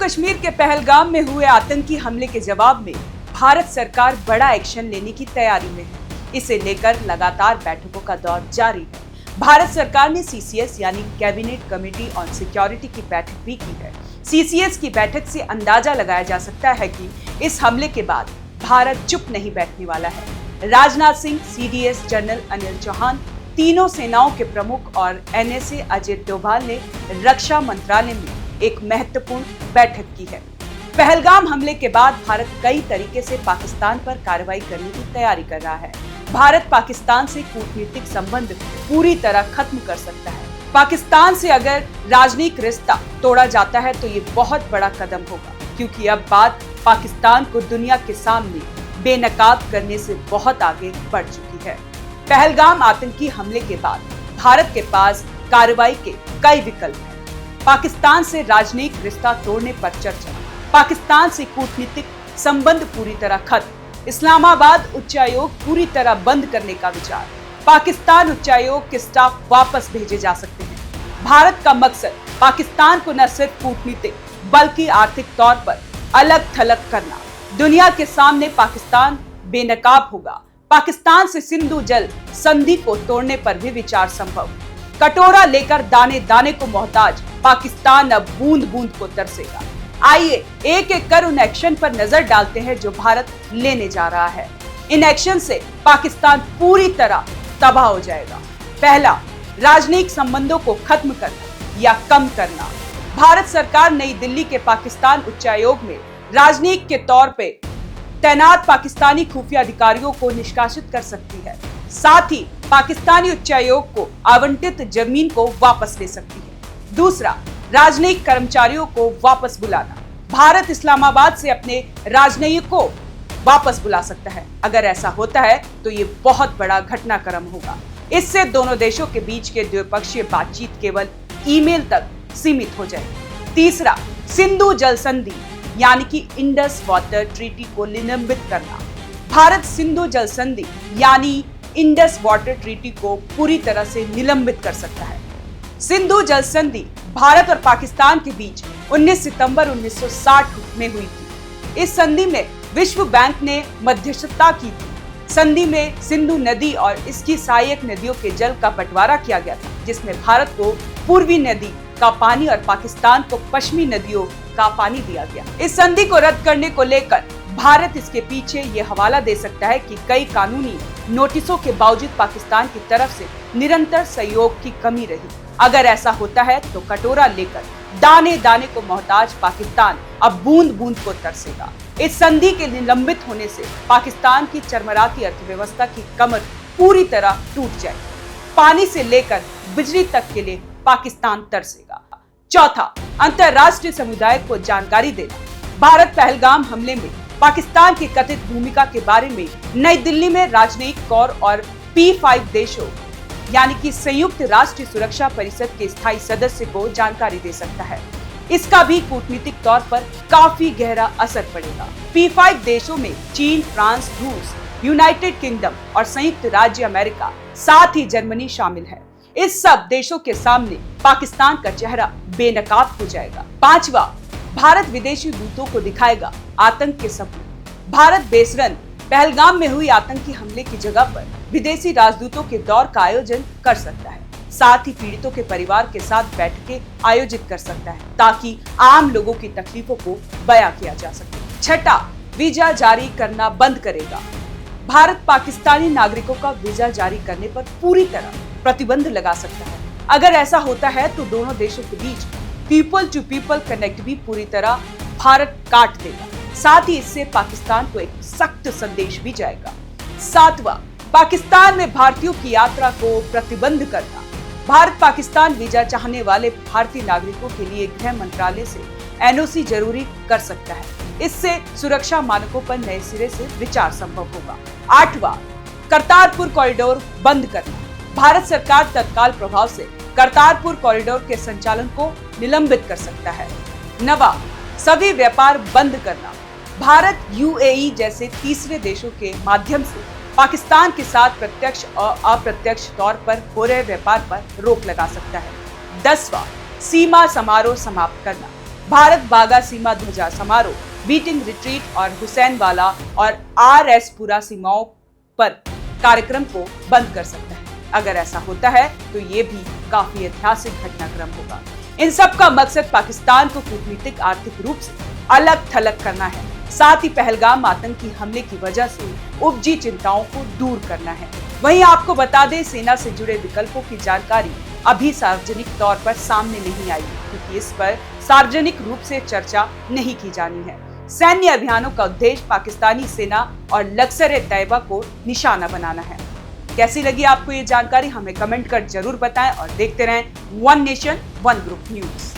कश्मीर के पहलगाम में हुए आतंकी हमले के जवाब में भारत सरकार बड़ा एक्शन लेने की तैयारी में है। इसे लेकर लगातार बैठकों का दौर जारी है। भारत सरकार ने सीसीएस यानी कैबिनेट कमेटी ऑन सिक्योरिटी की बैठक भी की है। सीसीएस की बैठक से अंदाजा लगाया जा सकता है कि इस हमले के बाद भारत चुप नहीं बैठने वाला है। राजनाथ सिंह, सीडीएस जनरल अनिल चौहान, तीनों सेनाओं के प्रमुख और एनएसए अजित डोभाल ने रक्षा मंत्रालय में एक महत्वपूर्ण बैठक की है। पहलगाम हमले के बाद भारत कई तरीके से पाकिस्तान पर कार्रवाई करने की तैयारी कर रहा है। भारत पाकिस्तान से कूटनीतिक संबंध पूरी तरह खत्म कर सकता है। पाकिस्तान से अगर राजनीतिक रिश्ता तोड़ा जाता है तो ये बहुत बड़ा कदम होगा, क्योंकि अब बात पाकिस्तान को दुनिया के सामने बेनकाब करने से बहुत आगे बढ़ चुकी है। पहलगाम आतंकी हमले के बाद भारत के पास कार्रवाई के कई विकल्प हैं। पाकिस्तान से राजनीतिक रिश्ता तोड़ने पर चर्चा, पाकिस्तान से कूटनीतिक संबंध पूरी तरह खत्म, इस्लामाबाद उच्चायोग पूरी तरह बंद करने का विचार, पाकिस्तान उच्चायोग के स्टाफ वापस भेजे जा सकते हैं। भारत का मकसद पाकिस्तान को न सिर्फ कूटनीतिक बल्कि आर्थिक तौर पर अलग थलग करना। दुनिया के सामने पाकिस्तान बेनकाब होगा। पाकिस्तान से सिंधु जल संधि को तोड़ने पर भी विचार संभव। कटोरा लेकर दाने दाने को मोहताज पाकिस्तान अब बूंद बूंद को तरसेगा। आइए एक एक कर उन एक्शन पर नजर डालते हैं जो भारत लेने जा रहा है। इन एक्शन से पाकिस्तान पूरी तरह तबाह हो जाएगा। पहला, राजनीतिक संबंधों को खत्म करना या कम करना। भारत सरकार नई दिल्ली के पाकिस्तान उच्चायोग में राजनीतिक के तौर पे तैनात पाकिस्तानी खुफिया अधिकारियों को निष्कासित कर सकती है। साथ ही पाकिस्तानी उच्चायोग को आवंटित जमीन को वापस ले सकती है। दूसरा, राजनयिक कर्मचारियों को वापस बुलाना। भारत इस्लामाबाद से अपने राजनयिकों को वापस बुला सकता है। अगर ऐसा होता है तो ये बहुत बड़ा घटनाक्रम होगा। इससे दोनों देशों के बीच के द्विपक्षीय बातचीत केवल ईमेल तक सीमित हो जाएगी। तीसरा, सिंधु जल संधि यानी कि इंडस वाटर ट्रीटी को निलंबित करना। भारत सिंधु जल संधि यानी इंडस वाटर ट्रीटी को पूरी तरह से निलंबित कर सकता है। सिंधु जल संधि भारत और पाकिस्तान के बीच 19 सितंबर 1960 में हुई थी। इस संधि में विश्व बैंक ने मध्यस्थता की थी। संधि में सिंधु नदी और इसकी सहायक नदियों के जल का बंटवारा किया गया था, जिसमें भारत को पूर्वी नदी का पानी और पाकिस्तान को पश्चिमी नदियों का पानी दिया गया। इस संधि को रद्द करने को लेकर भारत इसके पीछे ये हवाला दे सकता है कि कई कानूनी नोटिसों के बावजूद पाकिस्तान की तरफ से निरंतर सहयोग की कमी रही। अगर ऐसा होता है तो कटोरा लेकर दाने दाने को मोहताज पाकिस्तान अब बूंद बूंद को तरसेगा। इस संधि के निलंबित होने से पाकिस्तान की चरमराती अर्थव्यवस्था की कमर पूरी तरह टूट जाएगी। पानी से लेकर बिजली तक के लिए पाकिस्तान तरसेगा। चौथा, अंतर्राष्ट्रीय समुदाय को जानकारी देना। भारत पहलगाम हमले में पाकिस्तान की कथित भूमिका के बारे में नई दिल्ली में राजनयिक कोर और P5 देशों यानी कि संयुक्त राष्ट्र सुरक्षा परिषद के स्थायी सदस्य को जानकारी दे सकता है। इसका भी कूटनीतिक तौर पर काफी गहरा असर पड़ेगा। P5 देशों में चीन, फ्रांस, रूस, यूनाइटेड किंगडम और संयुक्त राज्य अमेरिका, साथ ही जर्मनी शामिल है। इस सब देशों के सामने पाकिस्तान का चेहरा बेनकाब हो जाएगा। पांचवा, भारत विदेशी दूतों को दिखाएगा आतंक के सबूत। भारत बेसरन पहलगाम में हुई आतंकी हमले की जगह पर विदेशी राजदूतों के दौर का आयोजन कर सकता है। साथ ही पीड़ितों के परिवार के साथ बैठकें आयोजित कर सकता है, ताकि आम लोगों की तकलीफों को बयां किया जा सके। छठा, वीजा जारी करना बंद करेगा। भारत पाकिस्तानी नागरिकों का वीजा जारी करने पर पूरी तरह प्रतिबंध लगा सकता है। अगर ऐसा होता है तो दोनों देशों के बीच पीपल टू पीपल कनेक्ट भी पूरी तरह भारत काट देगा। साथ ही इससे पाकिस्तान को एक सख्त संदेश भी जाएगा। सातवां, पाकिस्तान में भारतीयों की यात्रा को प्रतिबंध करना। भारत पाकिस्तान वीजा चाहने वाले भारतीय नागरिकों के लिए गृह मंत्रालय से एनओसी जरूरी कर सकता है। इससे सुरक्षा मानकों पर नए सिरे से विचार संभव होगा। आठवां, करतारपुर कॉरिडोर बंद करना। भारत सरकार तत्काल प्रभाव से करतारपुर कॉरिडोर के संचालन को निलंबित कर सकता है। नवा, सभी व्यापार बंद करना। भारत यूएई जैसे तीसरे देशों के माध्यम से पाकिस्तान के साथ प्रत्यक्ष और अप्रत्यक्ष तौर पर हो रहे व्यापार पर रोक लगा सकता है। 10वां, सीमा समारोह समाप्त करना। भारत बागा सीमा ध्वजा समारोह, बीटिंग रिट्रीट और हुसैनवाला और RS-पुरा सीमाओं पर कार्यक्रम को बंद कर सकता है। अगर ऐसा होता है तो ये भी काफी ऐतिहासिक घटनाक्रम होगा। इन सब का मकसद पाकिस्तान को कूटनीतिक आर्थिक रूप से अलग थलग करना है, साथ ही पहलगाम आतंकी हमले की वजह से उपजी चिंताओं को दूर करना है। वहीं आपको बता दें, सेना से जुड़े विकल्पों की जानकारी अभी सार्वजनिक तौर पर सामने नहीं आई, क्योंकि इस पर सार्वजनिक रूप से चर्चा नहीं की जानी है। सैन्य अभियानों का उद्देश्य पाकिस्तानी सेना और लश्कर-ए-तैयबा को निशाना बनाना है। कैसी लगी आपको ये जानकारी, हमें कमेंट कर जरूर बताएं और देखते रहें one nation one group news.